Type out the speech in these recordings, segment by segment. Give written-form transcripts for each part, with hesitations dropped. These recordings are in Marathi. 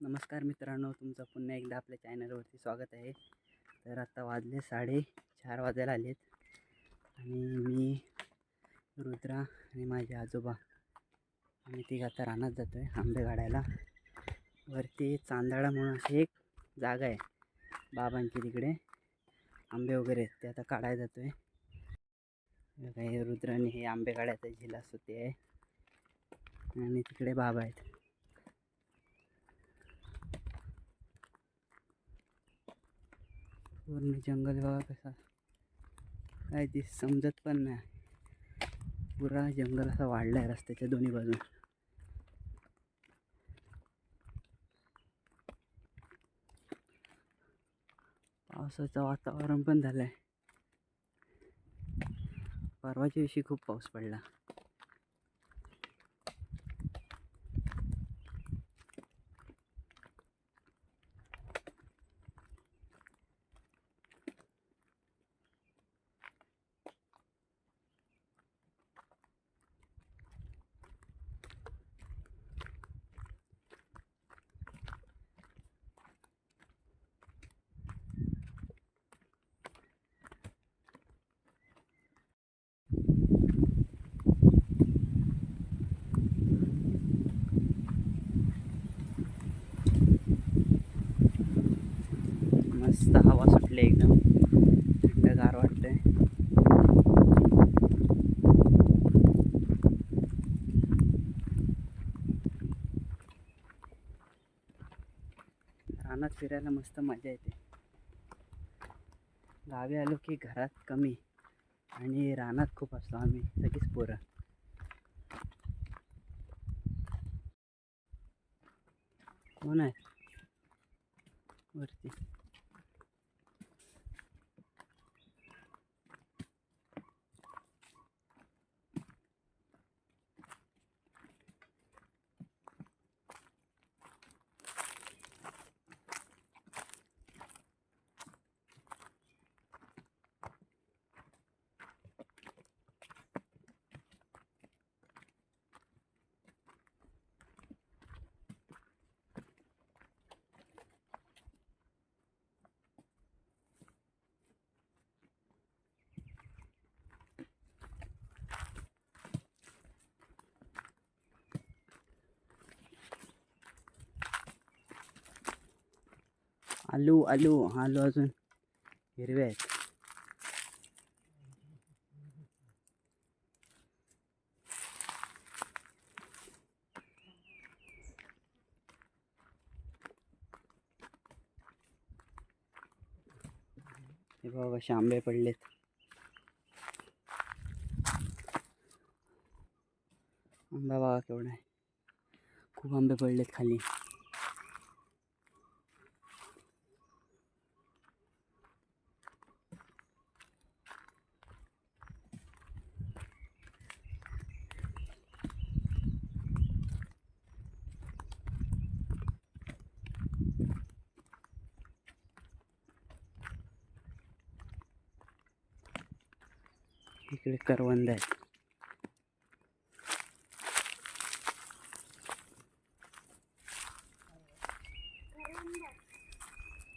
नमस्कार मित्रांनो, तुमचं पुन्हा एकदा आपल्या चॅनलवरती स्वागत आहे. तर आता वाजले 4:30 वाजायला आलेत आणि मी रुद्रा आणि माझे आजोबा आम्ही तिघं आता रानात जातो आहे आंबे काढायला. वरती चांदाळा म्हणून अशी एक जागा आहे बाबांची, तिकडे आंबे वगैरे आहेत ते आता काढायला जातो आहे. काही रुद्राने हे आंबे काढायचा झिलास होते आहे आणि तिकडे बाबा आहेत. पूर्ण जंगल बघा कसा, काय ते समजत पण नाही. पुरा जंगल असा वाढला आहे रस्त्याच्या दोन्ही बाजून. पावसाचं वातावरण पण झालं आहे. परवाच्या दिवशी खूप पाऊस पडला. मस्त हवा सुटली, एकदम थंडगार वाटतंय. रानात फिरायला मस्त मजा येते. गावी आलो की घरात कमी आणि रानात खूप असतो आम्ही सगळीच पोरं. कोण आहे वरती? आलू आलू आलू अजून हिरवे आहेत. हे बघा कसे आंबे पडलेत. आंबा बघा केवढा आहे, खूप आंबे पडलेत खाली. इकडे करवंद आहेत.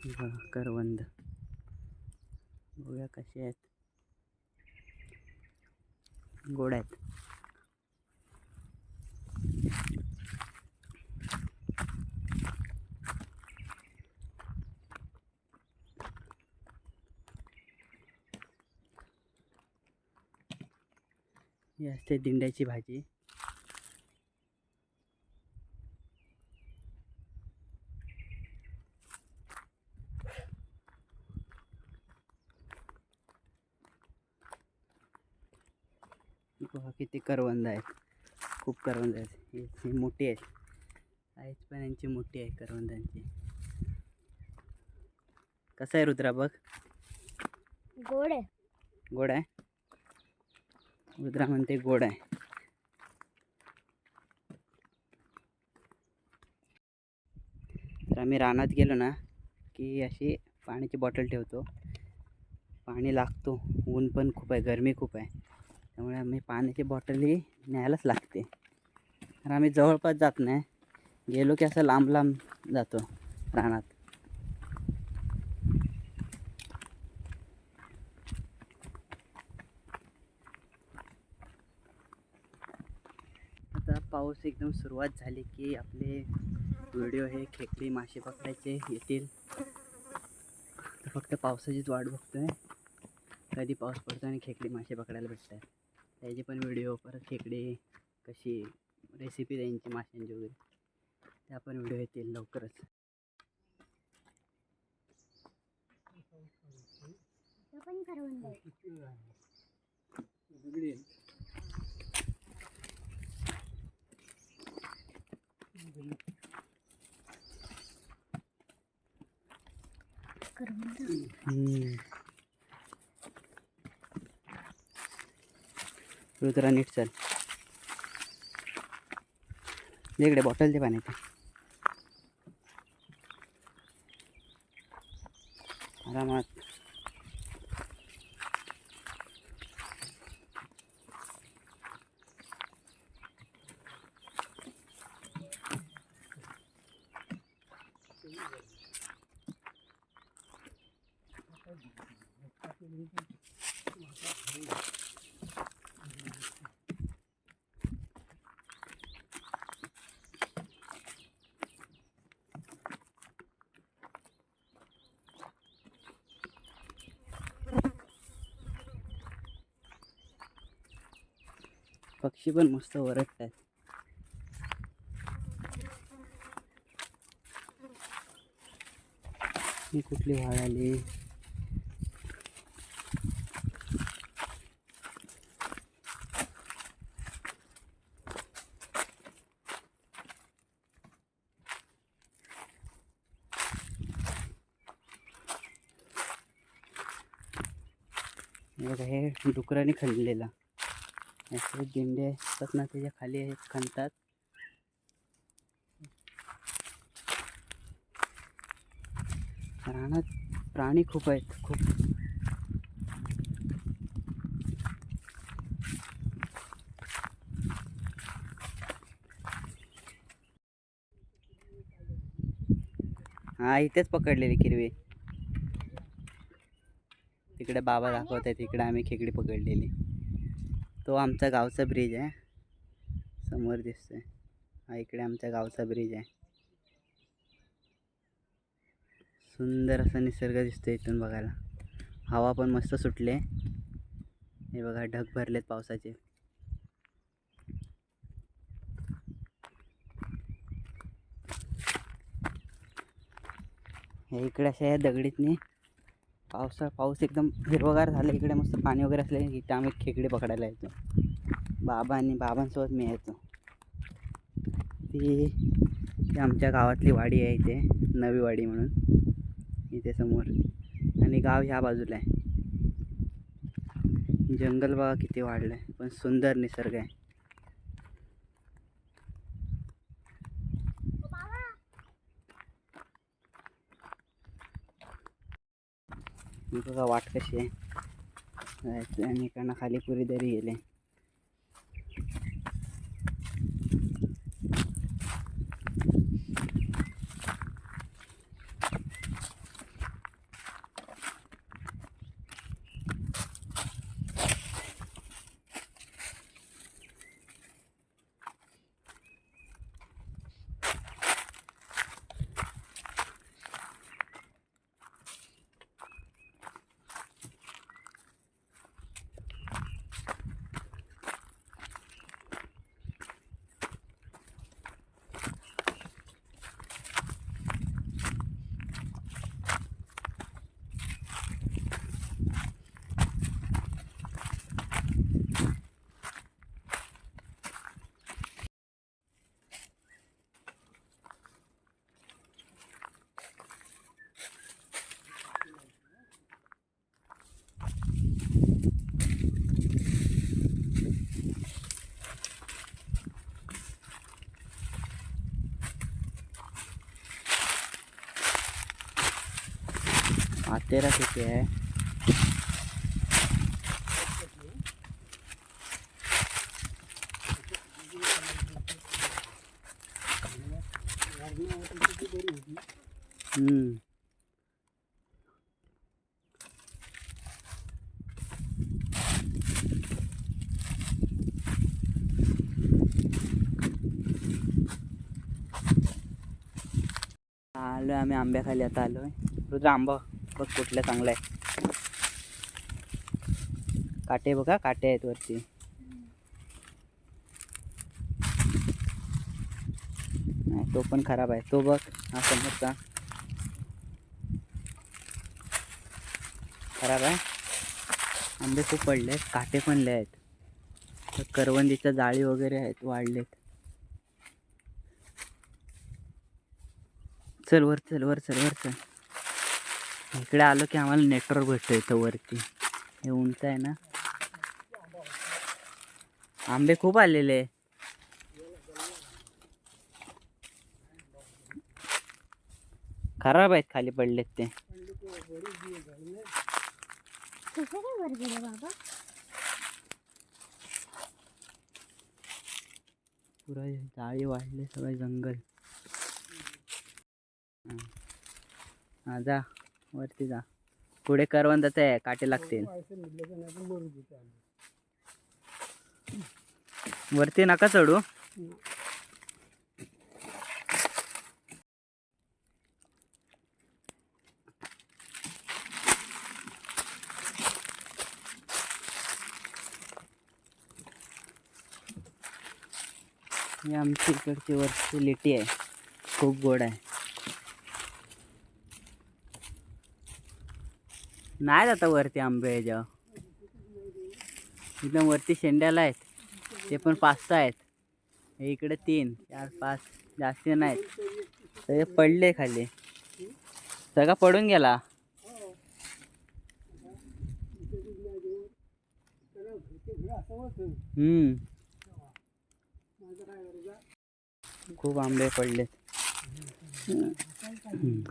बघा करवंद, बघूया कसे आहेत, गोड आहेत. ही असते दिंड्याची भाजी. बघा किती करवंद आहेत, खूप करवंद आहेत. ही मोठी आहेत, साईज पण यांची मोठी आहे करवंदांची. कसं आहे रुद्रा बघ? गोड आहे. गोड आहे? रुद्रा म्हणते गोड आहे. तर आम्ही रानात गेलो ना की अशी पाण्याची बॉटल ठेवतो. पाणी लागतो, ऊन पण खूप आहे, गरमी खूप आहे, त्यामुळे आम्ही पाण्याची बॉटल ही न्यायलाच लागते. तर आम्ही जवळपास जात नाही, गेलो की असं लांब लांब जातो रानात. आता पाऊस एकदम सुरुवात झाली की आपले व्हिडिओ हे खेकडी मासे पकडायचे येतील. फक्त पावसाचीच वाट बघतोय, कधी पाऊस पडतो आणि खेकडी मासे पकडायला भेटतात. त्याचे पण व्हिडिओ, परत खेकडी कशी रेसिपी त्यांची माशांची वगैरे, त्या पण व्हिडिओ येतील लवकरच. पण करवंद रुद्रा नीट चल, इकडे बॉटल दे पाण्याची. आरामात. पक्षी पण मस्त ओरडतात. ही कुठली वाळ आली. हे डुकराने खणलेला, असे दिंडे असतात ना त्याच्या खाली आहेत, खणतात. रानात प्राणी खूप आहेत, खूप. हा इथेच पकडलेली किरवी. तिकडे बाबा दाखवत आहेत, तिकडे आम्ही खेकडी पकडलेली. तो आमचा गावचा ब्रिज आहे, समोर दिसतोय. हा इकडे आमच्या गावचा ब्रिज आहे. सुंदर असा निसर्ग दिसतोय इथून बघायला. हवा पण मस्त सुटले. हे बघा ढग भरलेत पावसाचे. हे इकडे अशा या दगडीतनी पाऊस एकदम हिरवगार झालं. इकडे मस्त पाणी वगैरे असले इथे आम्ही खेकडे पकडायला येतो. बाबांसोबत मी येतो. ती आमच्या गावातली वाडी आहे, इथे नवी वाडी म्हणून, इथे समोर. आणि गाव ह्या बाजूला आहे. जंगल बघा किती वाढलं आहे, पण सुंदर निसर्ग आहे. बघा वाट कशी आहे जायचं, आणि इकडनं खाली पुरी दरी गेले. तेरा किती आहे. हम्म. आलोय आम्ही आंब्याखाली आता आलोय. रुद्र आंबा बघ कुठला चांगला आहे. काटे बघा, काटे आहेत वरती. नाही तो पण खराब आहे. तो बघ हा समोरचा खराब आहे. आंबे खूप पडले आहेत, काटे पण लय आहेत. तर करवंदीच्या जाळी वगैरे आहेत, वाढलेत. चल वर चल, वर चल, वर चल. इकडे आलो की आम्हाला नेटवर्क भेटतो इथं वरती. हे उंच आहे ना. आंबे खूप आलेले. खराब आहेत, खाली पडलेत ते. कसं काय वर गेलं बाबा? पुरा जाळी वाढले, सगळं जंगल. हा जा वरती जा. पुढे करवंदाचं आहे, काटे लागतील. वरती नका चढू. ही आमची इकडची वरची लिटी आहे, खूप गोड आहे. नाही आता वरती आंबे ह्याच्यावर. एकदम वरती शेंड्याला आहेत, ते पण 5-6 आहेत. हे इकडे 3, 4, 5 जास्ती नाहीत. सगळे पडले खाली, सगळा पडून गेला. खूप आंबे पडलेत.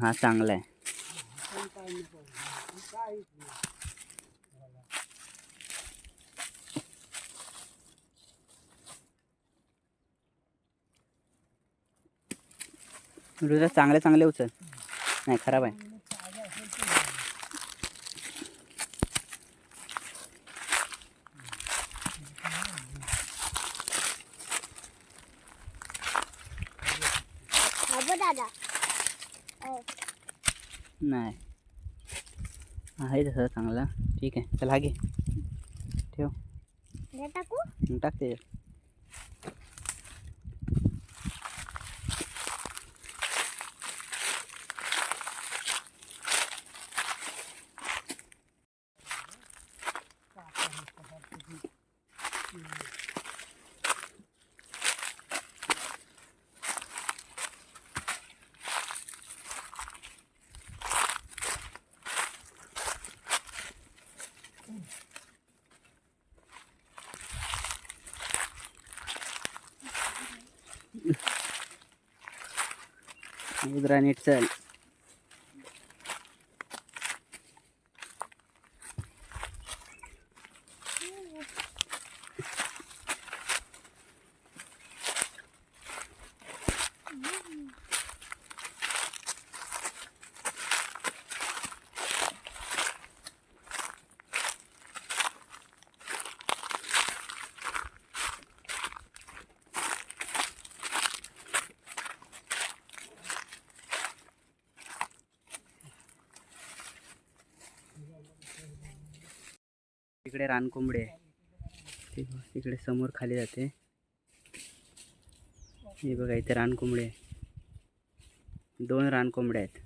हा चांगला आहे. रुद्र चांगले चांगले उचल. नाही खराब आहे. दादा नाही आहे तसं चांगला. ठीक आहे, चला घे, ठेव. टाकू टाक त्याच्यात. रुद्रा नीट चल. तिकडे रानकोंबडे आहे, तिकडे समोर खाली जाते. हे बघा इथे रानकोंबडे आहे, 2 रानकोंबडे आहेत.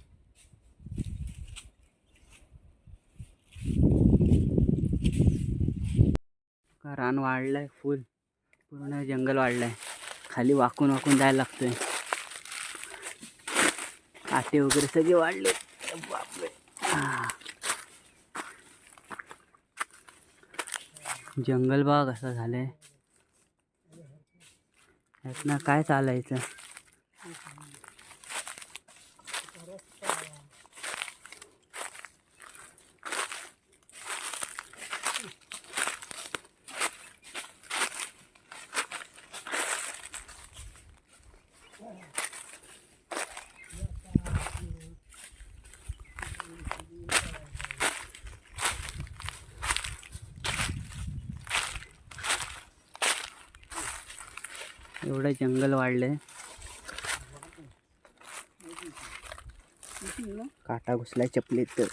का रान वाढलंय फुल, पूर्ण जंगल वाढलंय. खाली वाकून वाकून जायला लागतोय. काटे वगैरे सगळे वाढले. बापरे. जंगल बघ कसं झालंय. यातनं काय चालायचं. एवढं जंगल वाढलंय. काटा घुसलाय चपलीत तर.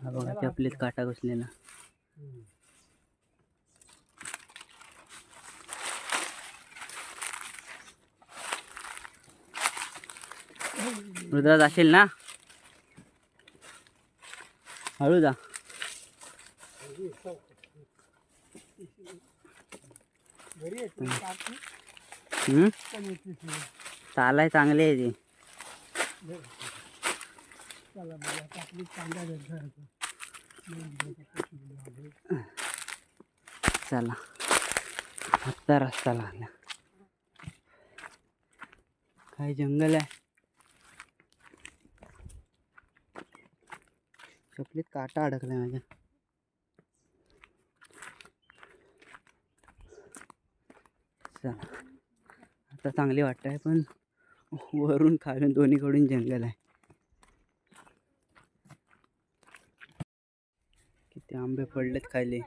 हा बघा चपलीत काटा घुसलेला. रुद्रा जाशील ना? हळू जा. चालाय चांगले आहे ते. चला आत्ता रस्ता लागला. काय जंगल आहे. चपलीत काटा अडकलाय माझ्या. चला आता चांगली वाटतंय पण वरून खालून दोन्हीकडून जंगल आहे. किती आंबे पडलेत खाली.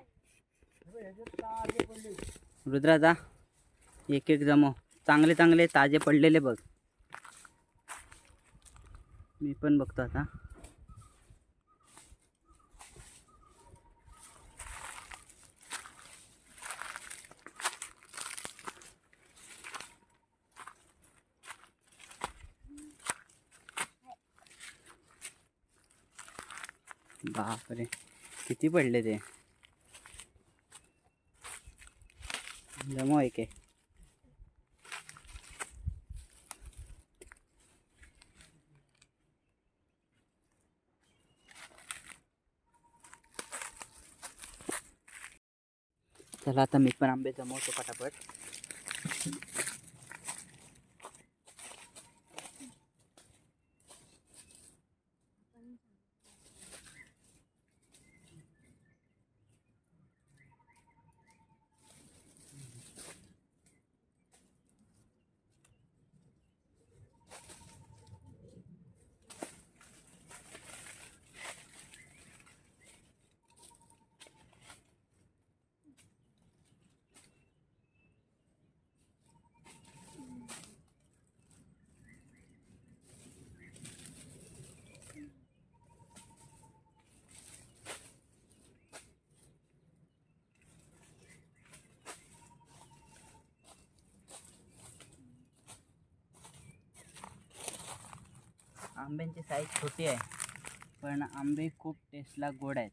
रुद्रा जा एक एक जमव. चांगले चांगले ताजे पडलेले बघ. मी पण बघतो आता. बापरे किती पडले ते. जमव एक एक. चला आता मी पण आंबे जमवतो पटापट. आंब्यांची साईज छोटी आहे पण आंबे खूप टेस्टला गोड आहेत.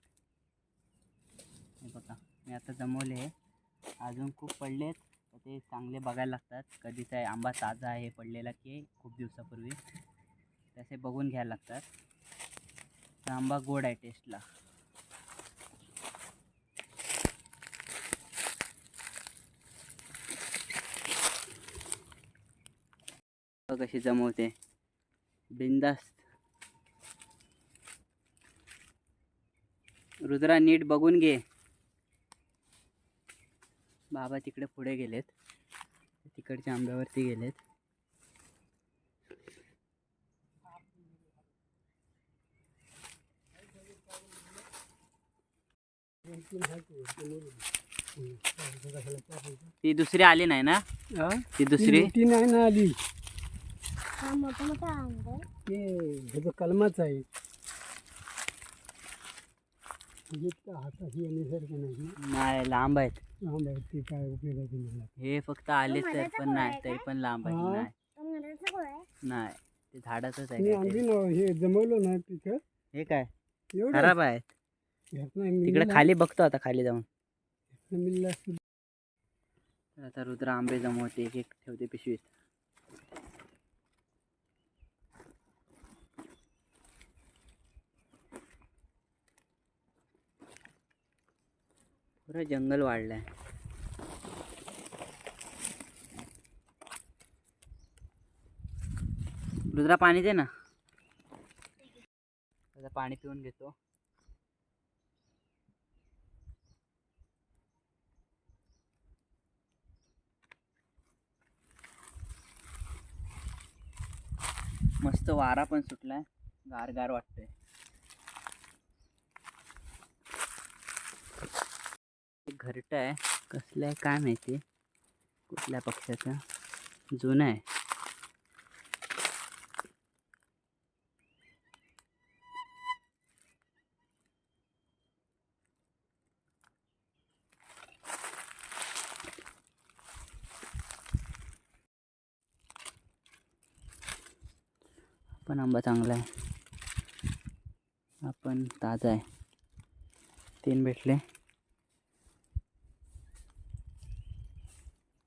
हे बघा मी आता जमवले आहे. अजून खूप पडलेत तर ते चांगले बघायला लागतात. कधीचा आंबा ताजा आहे पडलेला की खूप दिवसापूर्वी तसे बघून घ्यायला लागतात. तर आंबा गोड आहे टेस्टला. बघ कशी जमवते बिंदास्त. रुद्रा नीट बघून घे. बाबा तिकडे पुढे गेलेत. तिकडच्या आंब्यावरती गेलेत. ती दुसरी आली नाही ना? ती दुसरी नाही ना आली. हा मोठा मोठा आंबा आहे. ते ह्याचं कलमाच आहे. हाताशी येण्यासारखं नाही. नाही लांब आहेत. लांब आहे ते काय उपयोगाचे नाही. हे फक्त आले तर पण नाही तरी पण लांब आहेत. नाही तो मराठा गोळा आहे. नाही ते झाडाचंच मी आहे आणली काहीतरी. ना हे जमवलं ना तिथं हे काय एवढं खराब आहेत. तिकडे खाली बघतो आता खाली जाऊन. मिळलं असतं. तर आता रुद्र आंबे जमवते. एक एक ठेवते पिशवीत. पुरं जंगल वाढलंय. रुद्रा पाणी दे ना. आता पाणी पिऊन घेतो. मस्त वारा पण सुटलाय. गार गार वाटतंय. घरटं आहे, कसलं आहे काय माहिती, कुठल्या पक्षाचं, जुनं आहे. पण आंबा चांगला आहे, आपण ताजा आहे. 3 भेटले.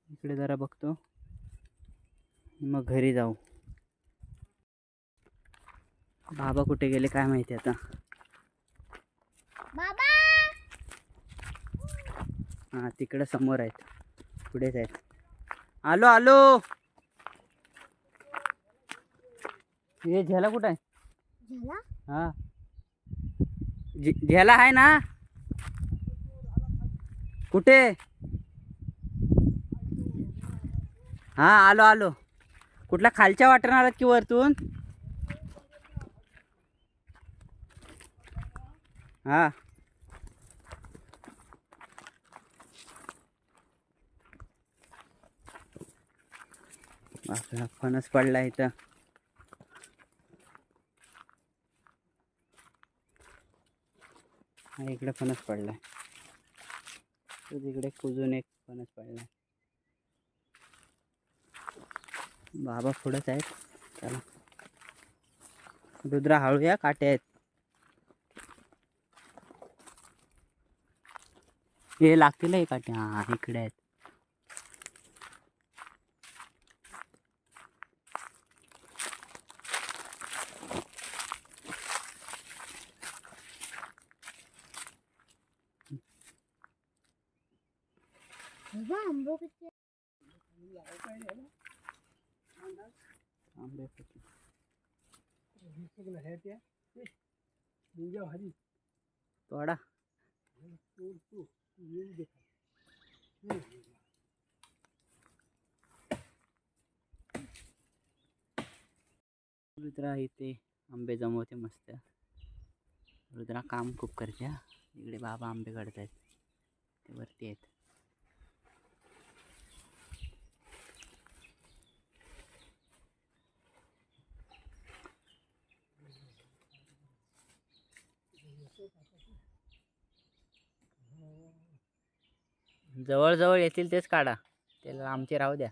इकडे जरा बघतो, मग घरी जाऊ. बाबा कुठे गेले काय माहिती आता. बाबा हां तिकडं समोर आहेत, पुढेच आहेत. आलो आलो. हे झेला कुठं आहे? झाला हां झेला आहे ना? कुठे? हां आलो आलो. कुठल्या खालच्या वाटेनं आलात की वरतून? हां आपला फणस पडला इथं. हा इकडे फणस पडलाय, तो तिकडे कुजून एक फणस पडलाय. बाबा पुढंच आहेत. चला रुद्रा हळूया, काटे आहेत. हे लागतील हे काटे. हा इकडे आहेत. बाबा आंबो किती आंबे सगळं आहे त्या मुंग्या भारी तोडा. तू येऊ दे. रुद्रा इथे आंबे जमवते मस्त. रुद्रा काम खूप करते. हा इकडे बाबा आंबे काढतायत, ते वरती आहेत. जवळजवळ येतील तेच काढा, त्याला आमचे राहू द्या.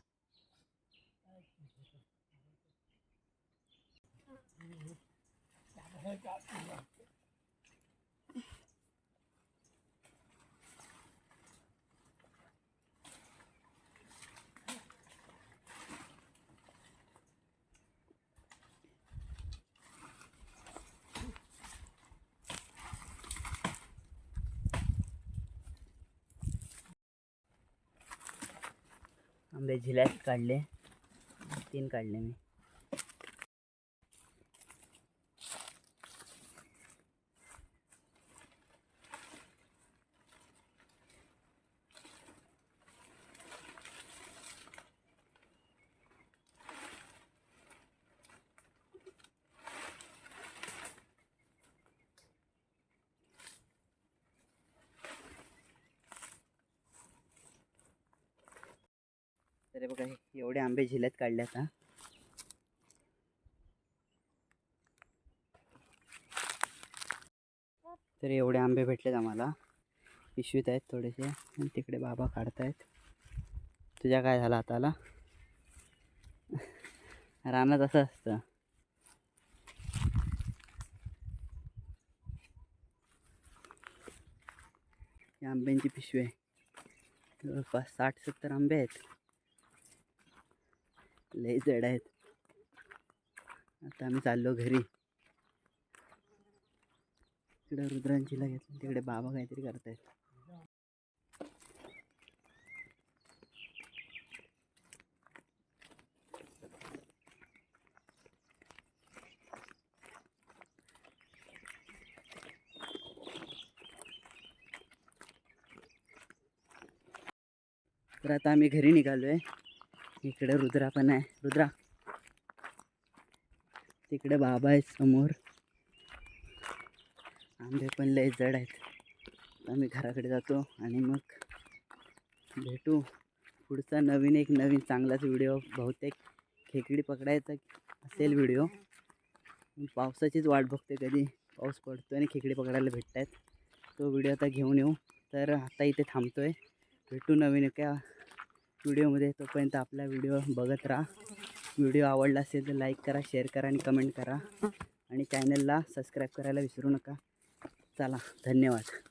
आंबे झिल्यात काढले, 3 काढले मी. तर बघा एवढे आंबे झिल्यात काढले आता. तर एवढे आंबे भेटलेत आम्हाला, पिशवीत आहेत थोडेसे. आणि तिकडे बाबा काढतायत. तुझ्या काय झालं हाताला? रानात असं असतं. या आंब्यांची पिशवी आहे, जवळपास 60-70 आंबे आहेत. लय जड आहेत. आता आम्ही चाललो घरी. तिकडे रुद्रांचीला घेतलं, तिकडे बाबा काहीतरी करतायत. तर आता आम्ही घरी निघालोय. इकडे रुद्रा पण आहे. रुद्रा तिकडे बाबा आहेत समोर. आंबे पण लय जड आहेत. आम्ही घराकडे जातो आणि मग भेटू पुढचा नवीन चांगलाच व्हिडिओ. बहुतेक खेकडी पकडायचा असेल व्हिडिओ. पावसाचीच वाट बघते कधी पाऊस पडतो आणि खेकडी पकडायला भेटत आहेत. तो व्हिडिओ आता घेऊन येऊ. तर आता इथे थांबतो आहे. भेटू नवीन एका व्हिडिओमध्ये. तोपर्यंत आपला व्हिडिओ बघत राहा. व्हिडिओ आवडला असेल तर लाईक करा, शेअर करा आणि कमेंट करा. आणि चॅनलला सबस्क्राईब करायला विसरू नका. चला, धन्यवाद.